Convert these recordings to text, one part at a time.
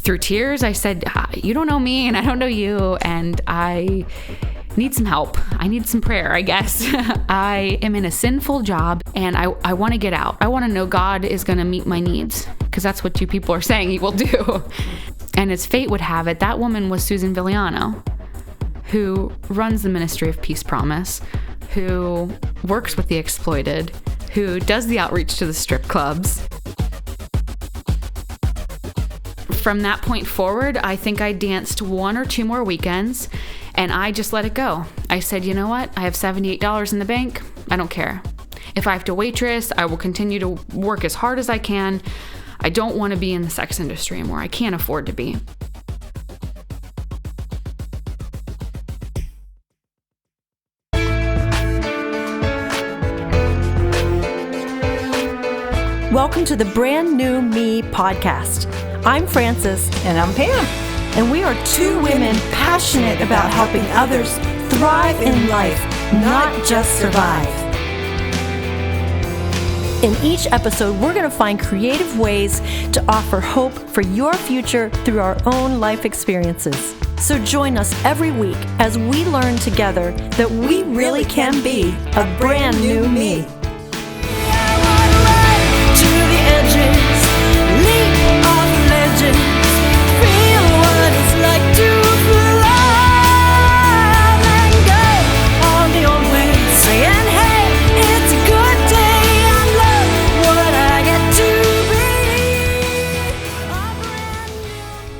through tears, I said, you don't know me and I don't know you, and I need some help. I need some prayer, I guess. I am in a sinful job and I want to get out. I want to know God is going to meet my needs, because that's what you people are saying he will do. And as fate would have it, that woman was Susan Villiano, who runs the Ministry of Peace Promise, who works with the exploited, who does the outreach to the strip clubs. From that point forward, I think I danced 1 or 2 more weekends, and I just let it go. I said, you know what? I have $78 in the bank. I don't care. If I have to waitress, I will continue to work as hard as I can. I don't want to be in the sex industry anymore. I can't afford to be. Welcome to the Brand New Me podcast. I'm Frances. And I'm Pam. And we are 2 women passionate about helping others thrive in life, not just survive. In each episode, we're going to find creative ways to offer hope for your future through our own life experiences. So join us every week as we learn together that we really can be a brand new me.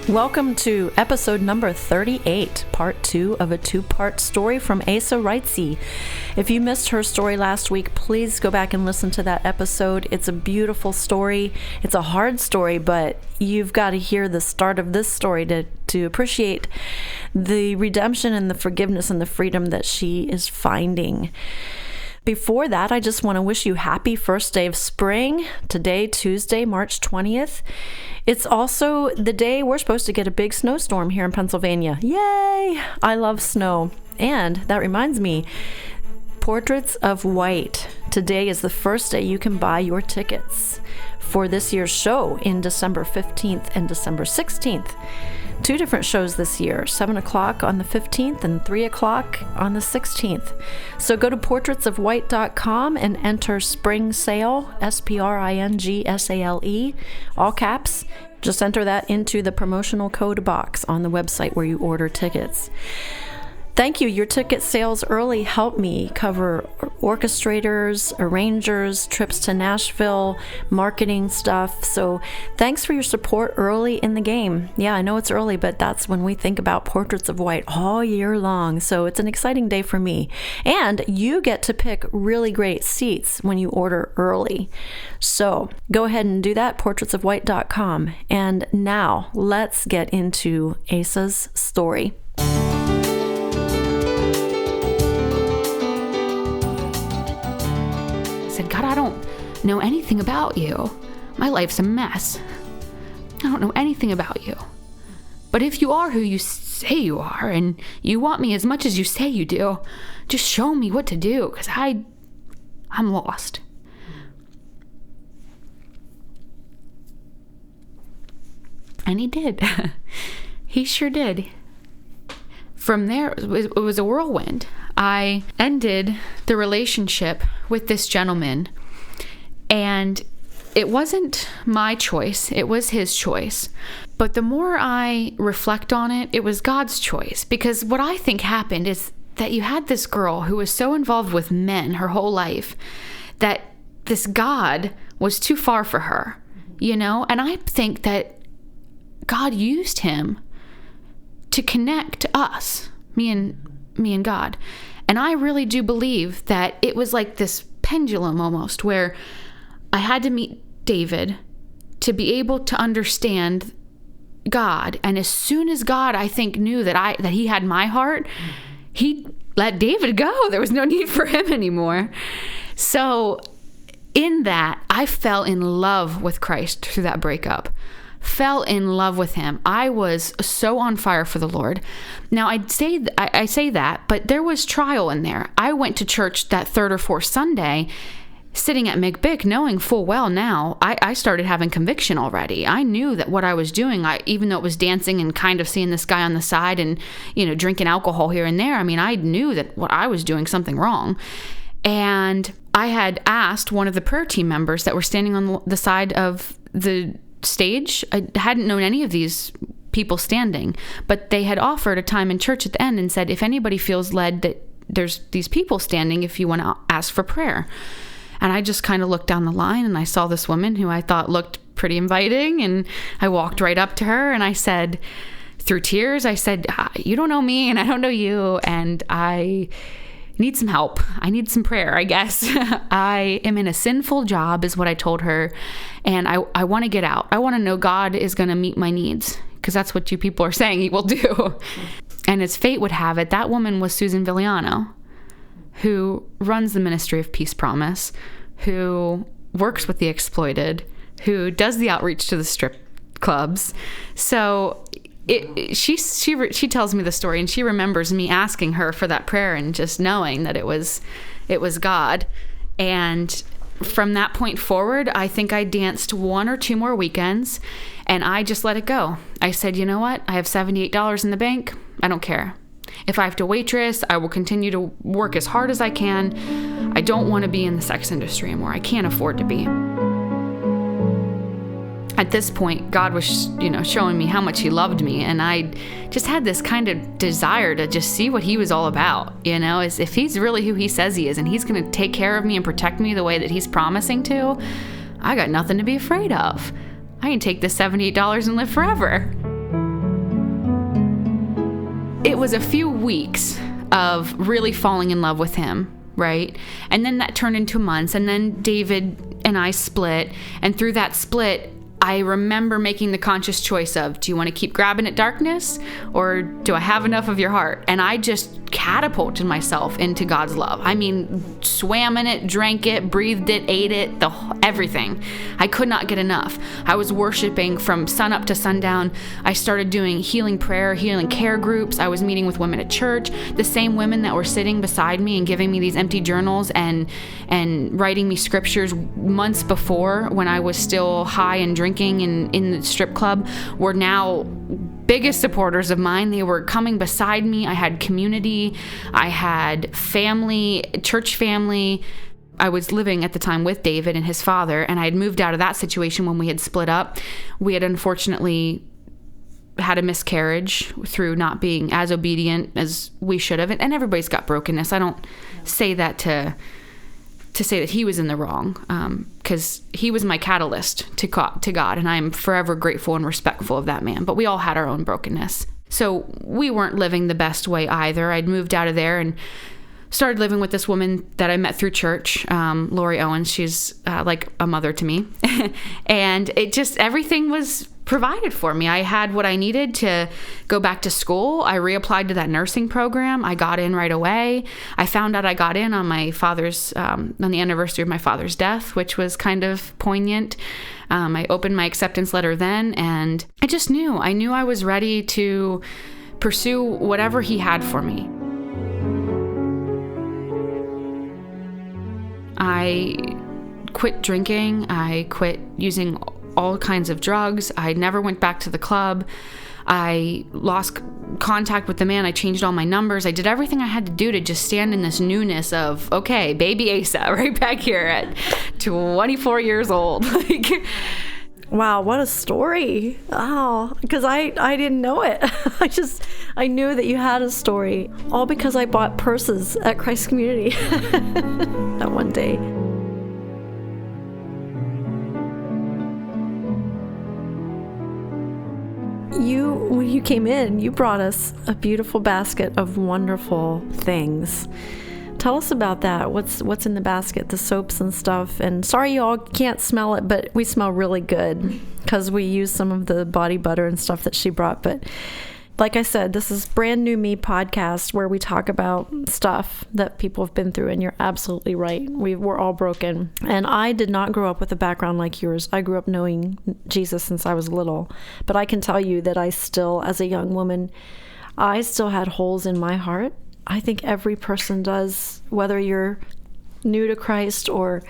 Welcome to episode number 38, part 2 of a 2-part story from Asa Reitzi. If you missed her story last week, please go back and listen to that episode. It's a beautiful story. It's a hard story, but you've got to hear the start of this story to appreciate the redemption and the forgiveness and the freedom that she is finding. Before that, I just want to wish you happy first day of spring. Today, Tuesday, March 20th. It's also the day we're supposed to get a big snowstorm here in Pennsylvania. Yay! I love snow. And that reminds me, Portraits of White. Today is the first day you can buy your tickets for this year's show in December 15th and December 16th. 2 different shows this year, 7 o'clock on the 15th and 3 o'clock on the 16th. So go to portraitsofwhite.com and enter spring sale, SPRINGSALE, all caps. Just enter that into the promotional code box on the website where you order tickets. Thank you. Your ticket sales early help me cover orchestrators, arrangers, trips to Nashville, marketing stuff. So thanks for your support early in the game. Yeah, I know it's early, but that's when we think about Portraits of White all year long. So it's an exciting day for me. And you get to pick really great seats when you order early. So go ahead and do that, portraitsofwhite.com. And now let's get into Asa's story. Said, God, I don't know anything about you. My life's a mess. I don't know anything about you. But if you are who you say you are, and you want me as much as you say you do, just show me what to do, because I'm lost. And he did. He sure did. From there, it was a whirlwind. I ended the relationship with this gentleman, and it wasn't my choice. It was his choice. But the more I reflect on it, it was God's choice. Because what I think happened is that you had this girl who was so involved with men her whole life that this God was too far for her, you know? And I think that God used him to connect us, me and God. And I really do believe that it was like this pendulum almost, where I had to meet David to be able to understand God. And as soon as God, I think, knew that he had my heart, he let David go. There was no need for him anymore. So in that, I fell in love with Christ through that breakup. Fell in love with him. I was so on fire for the Lord. Now, I say that, but there was trial in there. I went to church that 3rd or 4th Sunday, sitting at McBick, knowing full well now, I started having conviction already. I knew that what I was doing, even though it was dancing and kind of seeing this guy on the side and, drinking alcohol here and there, I knew that what I was doing something wrong. And I had asked one of the prayer team members that were standing on the side of the stage. I hadn't known any of these people standing, but they had offered a time in church at the end and said, if anybody feels led that there's these people standing, if you want to ask for prayer. And I just kind of looked down the line and I saw this woman who I thought looked pretty inviting. And I walked right up to her and I said, through tears, I said, you don't know me and I don't know you. And I need some help. I need some prayer, I guess. I am in a sinful job is what I told her. And I want to get out. I want to know God is going to meet my needs, because that's what you people are saying he will do. And as fate would have it, that woman was Susan Villiano, who runs the Ministry of Peace Promise, who works with the exploited, who does the outreach to the strip clubs. So she tells me the story, and she remembers me asking her for that prayer and just knowing that it was God. And from that point forward, I think I danced 1 or 2 more weekends, and I just let it go. I said, you know what? I have $78 in the bank. I don't care. If I have to waitress, I will continue to work as hard as I can. I don't want to be in the sex industry anymore. I can't afford to be. At this point, God was, showing me how much he loved me. And I just had this kind of desire to just see what he was all about, as if he's really who he says he is and he's going to take care of me and protect me the way that he's promising to. I got nothing to be afraid of. I can take this $78 and live forever. It was a few weeks of really falling in love with him, right? And then that turned into months, and then David and I split, and through that split, I remember making the conscious choice of, do you want to keep grabbing at darkness, or do I have enough of your heart? And I just catapulted myself into God's love. Swam in it, drank it, breathed it, ate it, everything. I could not get enough. I was worshiping from sun up to sundown. I started doing healing prayer, healing care groups. I was meeting with women at church, the same women that were sitting beside me and giving me these empty journals and writing me scriptures months before, when I was still high and drinking in the strip club, were now biggest supporters of mine. They were coming beside me. I had community. I had family, church family. I was living at the time with David and his father, and I had moved out of that situation when we had split up. We had unfortunately had a miscarriage through not being as obedient as we should have. And everybody's got brokenness. I don't say that to say that he was in the wrong, because he was my catalyst to God, and I am forever grateful and respectful of that man. But we all had our own brokenness. So we weren't living the best way either. I'd moved out of there and started living with this woman that I met through church, Lori Owens. She's like a mother to me. And it just, everything was provided for me. I had what I needed to go back to school. I reapplied to that nursing program. I got in right away. I found out I got in on my father's, on the anniversary of my father's death, which was kind of poignant. I opened my acceptance letter then, and I just knew. I knew I was ready to pursue whatever he had for me. I quit drinking. I quit using all kinds of drugs. I never went back to the club. I lost contact with the man. I changed all my numbers. I did everything I had to do to just stand in this newness of, okay, baby Asa, right back here at 24 years old. Wow, what a story. Wow, because I didn't know it. I knew that you had a story, all because I bought purses at Christ Community that one day. When you came in, you brought us a beautiful basket of wonderful things. Tell us about that. What's in the basket, the soaps and stuff. And sorry you all can't smell it, but we smell really good because we use some of the body butter and stuff that she brought. But like I said, this is Brand New Me podcast where we talk about stuff that people have been through, and you're absolutely right. We're all broken. And I did not grow up with a background like yours. I grew up knowing Jesus since I was little. But I can tell you that I still, as a young woman, I still had holes in my heart. I think every person does, whether you're new to Christ or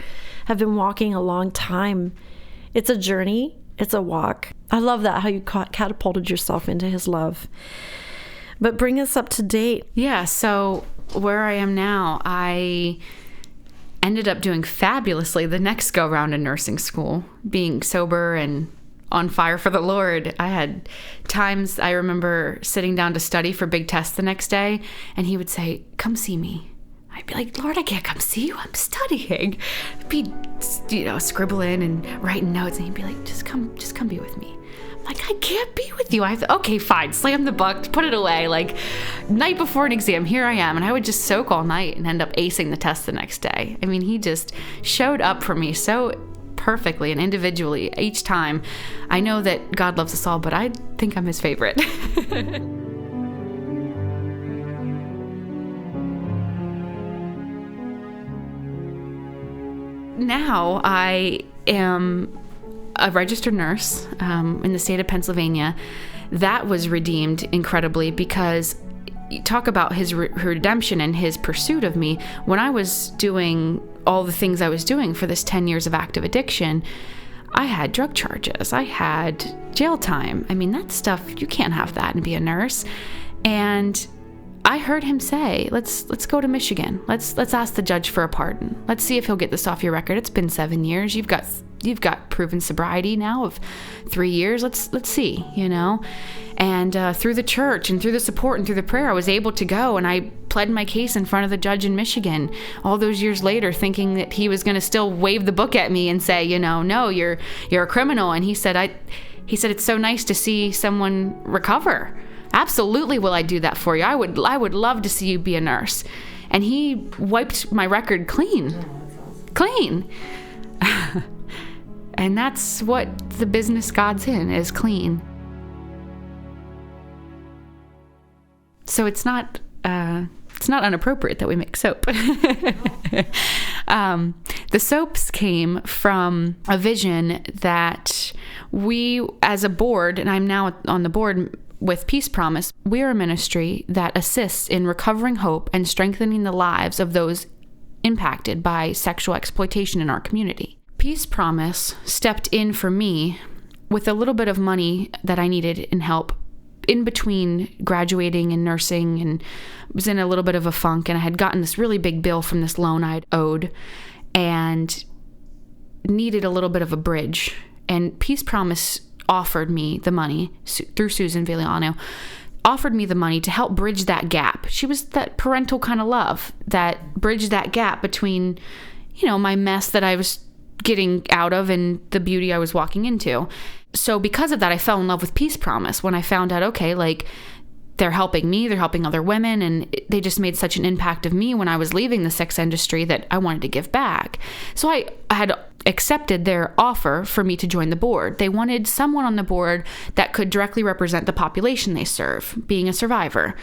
have been walking a long time, it's a journey. It's a walk. I love that, how you catapulted yourself into his love. But bring us up to date. Yeah, so where I am now, I ended up doing fabulously the next go round in nursing school, being sober and on fire for the Lord. I had times I remember sitting down to study for big tests the next day, and he would say, "Come see me." I'd be like, "Lord, I can't come see you. I'm studying." I'd be, scribbling and writing notes, and he'd be like, just come be with me. I'm like, "I can't be with you." Okay, fine. Slam the book, put it away. Like, night before an exam, here I am. And I would just soak all night and end up acing the test the next day. I mean, he just showed up for me so perfectly and individually each time. I know that God loves us all, but I think I'm his favorite. Now I am a registered nurse in the state of Pennsylvania. That was redeemed incredibly because you talk about his redemption and his pursuit of me. When I was doing all the things I was doing for this 10 years of active addiction, I had drug charges. I had jail time. I mean, that stuff, you can't have that and be a nurse. And I heard him say, let's go to Michigan. Let's ask the judge for a pardon. Let's see if he'll get this off your record. It's been 7 years. You've got proven sobriety now of 3 years. Let's see, And through the church and through the support and through the prayer, I was able to go, and I pled my case in front of the judge in Michigan all those years later, thinking that he was going to still wave the book at me and say, no, you're a criminal. And he said, it's so nice to see someone recover. Absolutely will I do that for you. I would love to see you be a nurse. And he wiped my record clean. Clean. And that's what the business God's in, is clean. So it's not inappropriate that we make soap. The soaps came from a vision that we, as a board, and I'm now on the board with Peace Promise, we are a ministry that assists in recovering hope and strengthening the lives of those impacted by sexual exploitation in our community. Peace Promise stepped in for me with a little bit of money that I needed in help in between graduating and nursing, and was in a little bit of a funk, and I had gotten this really big bill from this loan I'd owed and needed a little bit of a bridge. And Peace Promise offered me the money through Susan Viliano, offered me the money to help bridge that gap. She was that parental kind of love that bridged that gap between, my mess that I was getting out of and the beauty I was walking into. So because of that, I fell in love with Peace Promise when I found out, okay, like, they're helping me, they're helping other women, and they just made such an impact of me when I was leaving the sex industry that I wanted to give back. So I had accepted their offer for me to join the board. They wanted someone on the board that could directly represent the population they serve, being a survivor.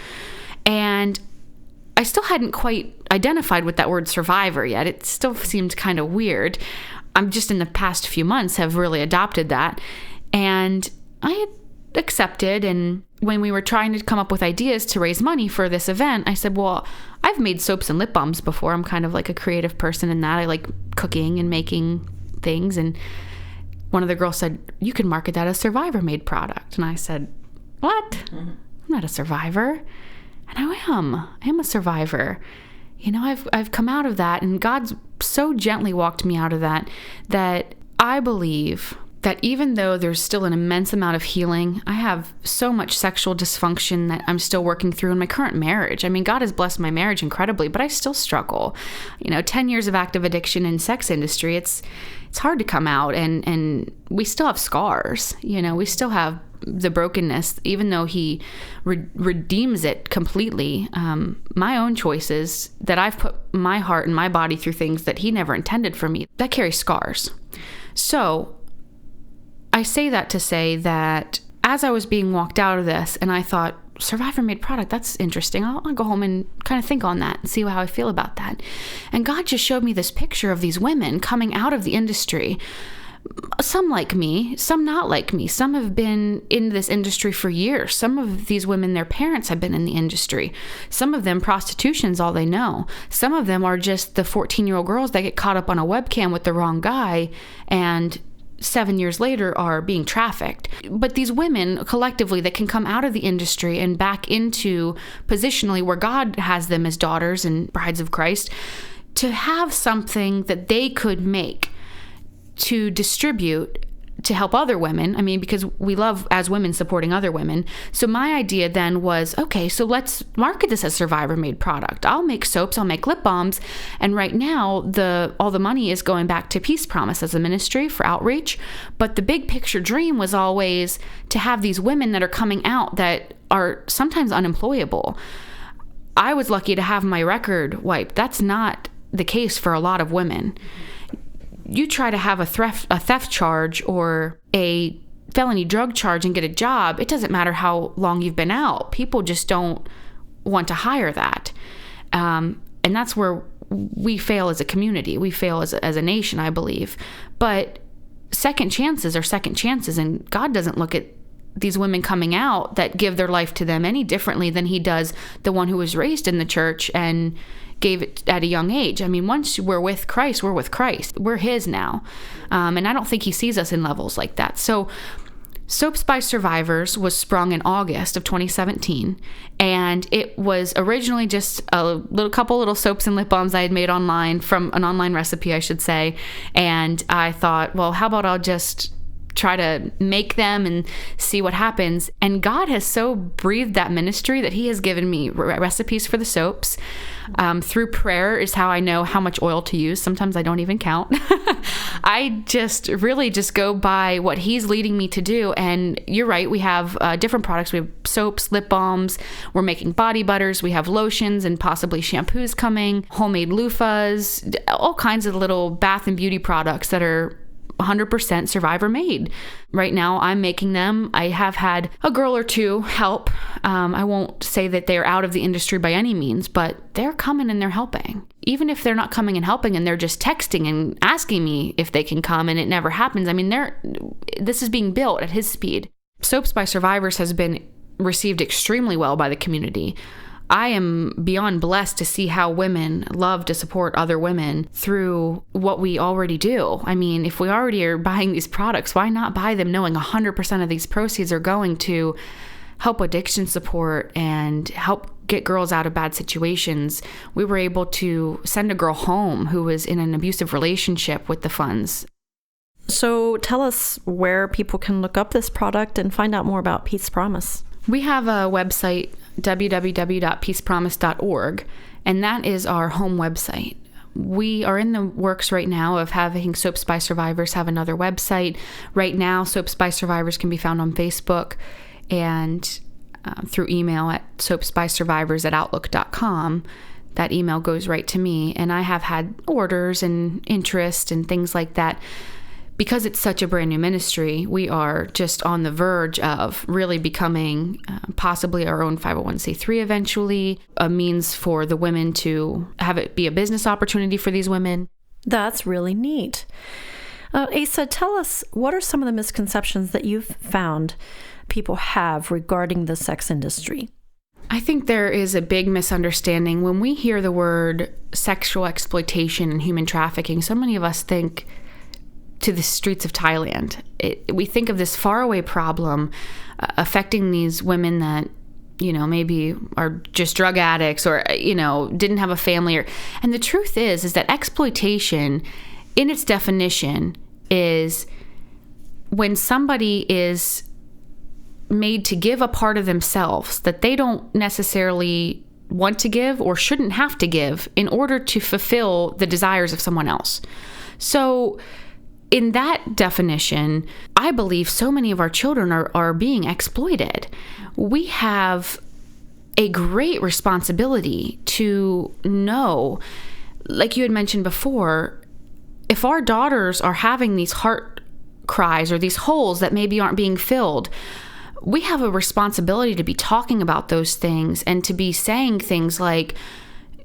And I still hadn't quite identified with that word survivor yet. It still seemed kind of weird. I'm just in the past few months have really adopted that. And I had accepted, and when we were trying to come up with ideas to raise money for this event, I said, well, I've made soaps and lip balms before. I'm kind of like a creative person in that. I like cooking and making things. And one of the girls said, you can market that as Survivor-made product. And I said, what? Mm-hmm. I'm not a survivor. And I am a survivor. I've come out of that, and God's so gently walked me out of that I believe that even though there's still an immense amount of healing, I have so much sexual dysfunction that I'm still working through in my current marriage. I mean, God has blessed my marriage incredibly, but I still struggle. 10 years of active addiction in sex industry, it's hard to come out, and we still have scars. We still have the brokenness, even though he redeems it completely. My own choices that I've put my heart and my body through things that he never intended for me, that carry scars. So I say that to say that as I was being walked out of this, and I thought, Survivor-made product, that's interesting. I'll go home and kind of think on that and see how I feel about that. And God just showed me this picture of these women coming out of the industry, some like me, some not like me. Some have been in this industry for years. Some of these women, their parents have been in the industry. Some of them, prostitution's all they know. Some of them are just the 14-year-old girls that get caught up on a webcam with the wrong guy and 7 years later are being trafficked. But these women collectively that can come out of the industry and back into positionally where God has them as daughters and brides of Christ, to have something that they could make to distribute to help other women. I mean, because we love as women supporting other women. So my idea then was, okay, so let's market this as Survivor made product. I'll make soaps, I'll make lip balms. And right now all the money is going back to Peace Promise as a ministry for outreach. But the big picture dream was always to have these women that are coming out that are sometimes unemployable. I was lucky to have my record wiped. That's not the case for a lot of women. You try to have a theft charge or a felony drug charge and get a job, it doesn't matter how long you've been out. People just don't want to hire that. And that's where we fail as a community. We fail as a nation, I believe. But second chances are second chances, and God doesn't look at these women coming out that give their life to them any differently than he does the one who was raised in the church and gave it at a young age. I mean, once we're with Christ, we're with Christ. We're his now. And I don't think he sees us in levels like that. So Soaps by Survivors was sprung in August of 2017. And it was originally just a couple little soaps and lip balms I had made online from an online recipe, I should say. And I thought, well, how about I'll just try to make them and see what happens. And God has so breathed that ministry that he has given me recipes for the soaps. Through prayer is how I know how much oil to use. Sometimes I don't even count. I just really just go by what he's leading me to do. And you're right, we have different products. We have soaps, lip balms. We're making body butters. We have lotions and possibly shampoos coming, homemade loofahs, all kinds of little bath and beauty products that are 100% Survivor made. Right now, I'm making them. I have had a girl or two help. I won't say that they're out of the industry by any means, but they're coming and they're helping. Even if they're not coming and helping and they're just texting and asking me if they can come and it never happens. I mean, this is being built at his speed. Soaps by Survivors has been received extremely well by the community. I am beyond blessed to see how women love to support other women through what we already do. I mean, if we already are buying these products, why not buy them knowing 100% of these proceeds are going to help addiction support and help get girls out of bad situations? We were able to send a girl home who was in an abusive relationship with the funds. So tell us where people can look up this product and find out more about Peace Promise. We have a website, www.peacepromise.org, and that is our home website. We are in the works right now of having Soaps by Survivors have another website. Right now, Soaps by Survivors can be found on Facebook and through email at soapsbysurvivors@outlook.com. That email goes right to me, and I have had orders and interest and things like that. Because it's such a brand new ministry, we are just on the verge of really becoming possibly our own 501c3 eventually, a means for the women to have it be a business opportunity for these women. That's really neat. Asa, tell us, what are some of the misconceptions that you've found people have regarding the sex industry? I think there is a big misunderstanding. When we hear the word sexual exploitation and human trafficking, so many of us think to the streets of Thailand. We think of this faraway problem affecting these women that, maybe are just drug addicts or, didn't have a family. And the truth is that exploitation, in its definition, is when somebody is made to give a part of themselves that they don't necessarily want to give or shouldn't have to give in order to fulfill the desires of someone else. So in that definition, I believe so many of our children are being exploited. We have a great responsibility to know, like you had mentioned before, if our daughters are having these heart cries or these holes that maybe aren't being filled, we have a responsibility to be talking about those things and to be saying things like,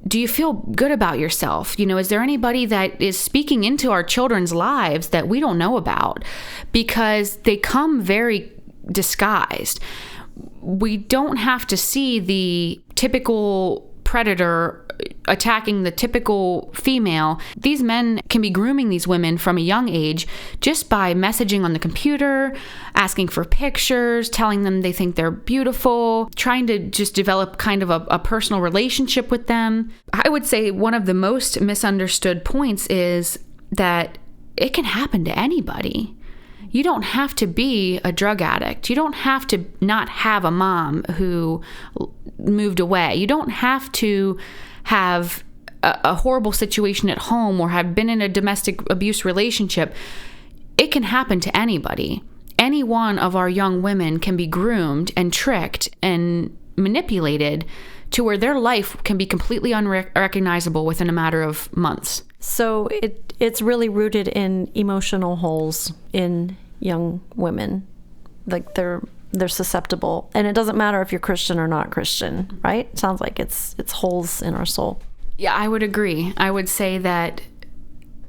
do you feel good about yourself? Is there anybody that is speaking into our children's lives that we don't know about? Because they come very disguised. We don't have to see the typical predator attacking the typical female. These men can be grooming these women from a young age just by messaging on the computer, asking for pictures, telling them they think they're beautiful, trying to just develop kind of a personal relationship with them. I would say one of the most misunderstood points is that it can happen to anybody. You don't have to be a drug addict. You don't have to not have a mom who moved away. You don't have to have a horrible situation at home or have been in a domestic abuse relationship. It can happen to anybody. Any one of our young women can be groomed and tricked and manipulated to where their life can be completely unrecognizable within a matter of months. So it's really rooted in emotional holes in young women. Like they're susceptible, and it doesn't matter if you're Christian or not Christian, right? It sounds like it's holes in our soul. Yeah, I would agree. I would say that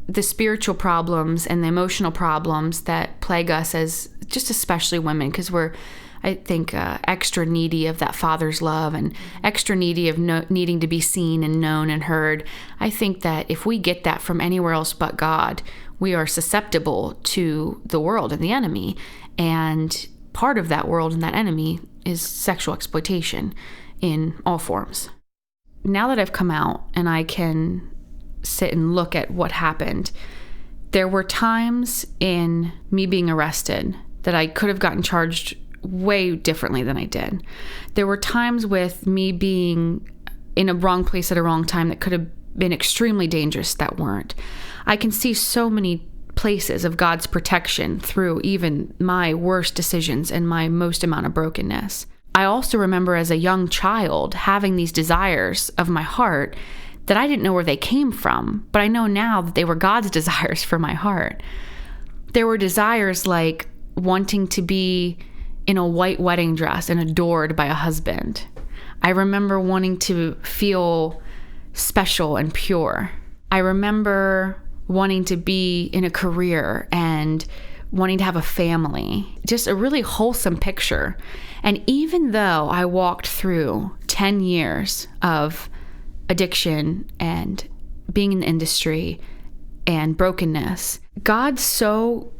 the spiritual problems and the emotional problems that plague us as just especially women, because we're, I think, extra needy of that father's love and extra needy of needing to be seen and known and heard. I think that if we get that from anywhere else but God, we are susceptible to the world and the enemy. And part of that world and that enemy is sexual exploitation in all forms. Now that I've come out and I can sit and look at what happened, there were times in me being arrested that I could have gotten charged way differently than I did. There were times with me being in a wrong place at a wrong time that could have been extremely dangerous that weren't. I can see so many places of God's protection through even my worst decisions and my most amount of brokenness. I also remember as a young child having these desires of my heart that I didn't know where they came from, but I know now that they were God's desires for my heart. There were desires like wanting to be in a white wedding dress and adored by a husband. I remember wanting to feel special and pure. I remember wanting to be in a career and wanting to have a family. Just a really wholesome picture. And even though I walked through 10 years of addiction and being in the industry and brokenness, God so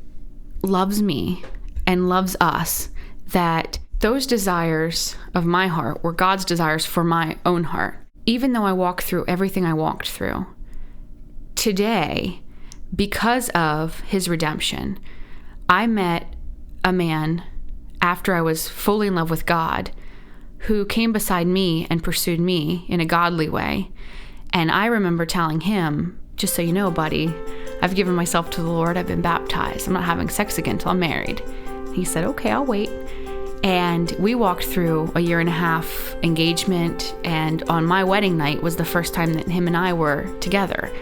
loves me and loves us that those desires of my heart were God's desires for my own heart. Even though I walked through everything I walked through, today, because of his redemption, I met a man after I was fully in love with God who came beside me and pursued me in a godly way. And I remember telling him, just so you know, buddy, I've given myself to the Lord. I've been baptized. I'm not having sex again until I'm married. He said, okay, I'll wait. And we walked through a 1.5 year engagement, and on my wedding night was the first time that him and I were together.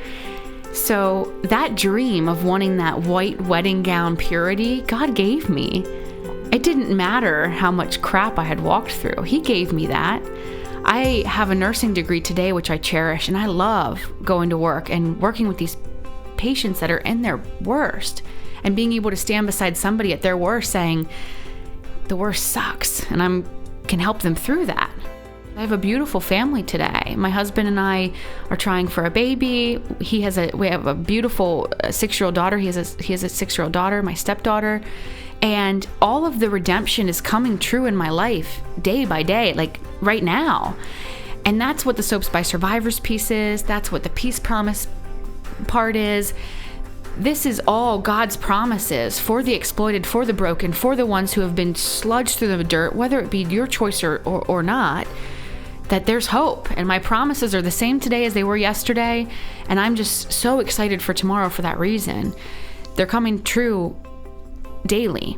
So that dream of wanting that white wedding gown purity, God gave me. It didn't matter how much crap I had walked through. He gave me that. I have a nursing degree today, which I cherish, and I love going to work and working with these patients that are in their worst and being able to stand beside somebody at their worst saying, the worst sucks, and I can help them through that. I have a beautiful family today. My husband and I are trying for a baby. We have a beautiful 6-year-old daughter. He has a 6-year-old daughter, my stepdaughter. And all of the redemption is coming true in my life day by day, like right now. And that's what the Soaps by Survivors piece is. That's what the peace promise part is. This is all God's promises for the exploited, for the broken, for the ones who have been sludged through the dirt, whether it be your choice or not, that there's hope. And my promises are the same today as they were yesterday. And I'm just so excited for tomorrow for that reason. They're coming true daily.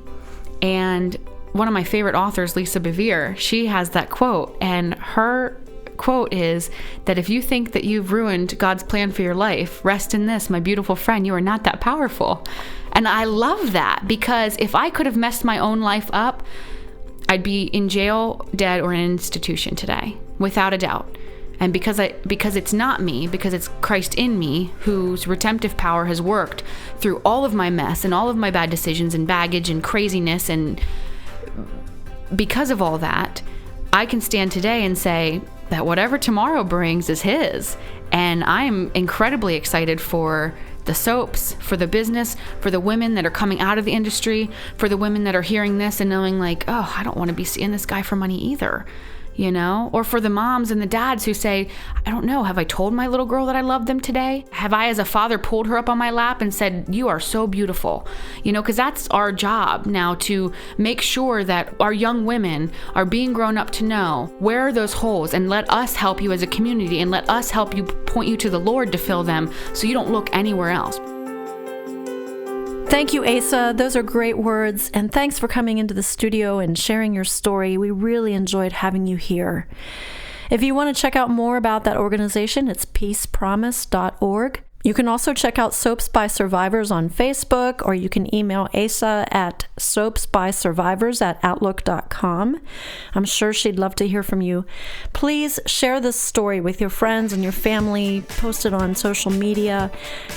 And one of my favorite authors, Lisa Bevere, she has that quote, and her quote is that if you think that you've ruined God's plan for your life, rest in this, my beautiful friend, you are not that powerful. And I love that, because if I could have messed my own life up, I'd be in jail, dead, or in an institution today, without a doubt. And because it's not me, because it's Christ in me, whose redemptive power has worked through all of my mess and all of my bad decisions and baggage and craziness, and because of all that, I can stand today and say that whatever tomorrow brings is his. And I am incredibly excited for the soaps, for the business, for the women that are coming out of the industry, for the women that are hearing this and knowing like, oh, I don't want to be seeing this guy for money either. You know, or for the moms and the dads who say, I don't know, have I told my little girl that I love them today? Have I, as a father, pulled her up on my lap and said, you are so beautiful? You know, because that's our job now, to make sure that our young women are being grown up to know where are those holes, and let us help you as a community, and let us help you, point you to the Lord to fill them so you don't look anywhere else. Thank you, Asa. Those are great words. And thanks for coming into the studio and sharing your story. We really enjoyed having you here. If you want to check out more about that organization, it's peacepromise.org. You can also check out Soaps by Survivors on Facebook, or you can email Asa at soapsbysurvivors@outlook.com. I'm sure she'd love to hear from you. Please share this story with your friends and your family. Post it on social media.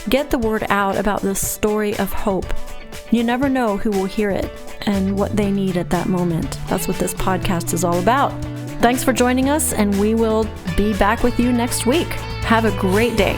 Get the word out about this story of hope. You never know who will hear it and what they need at that moment. That's what this podcast is all about. Thanks for joining us, and we will be back with you next week. Have a great day.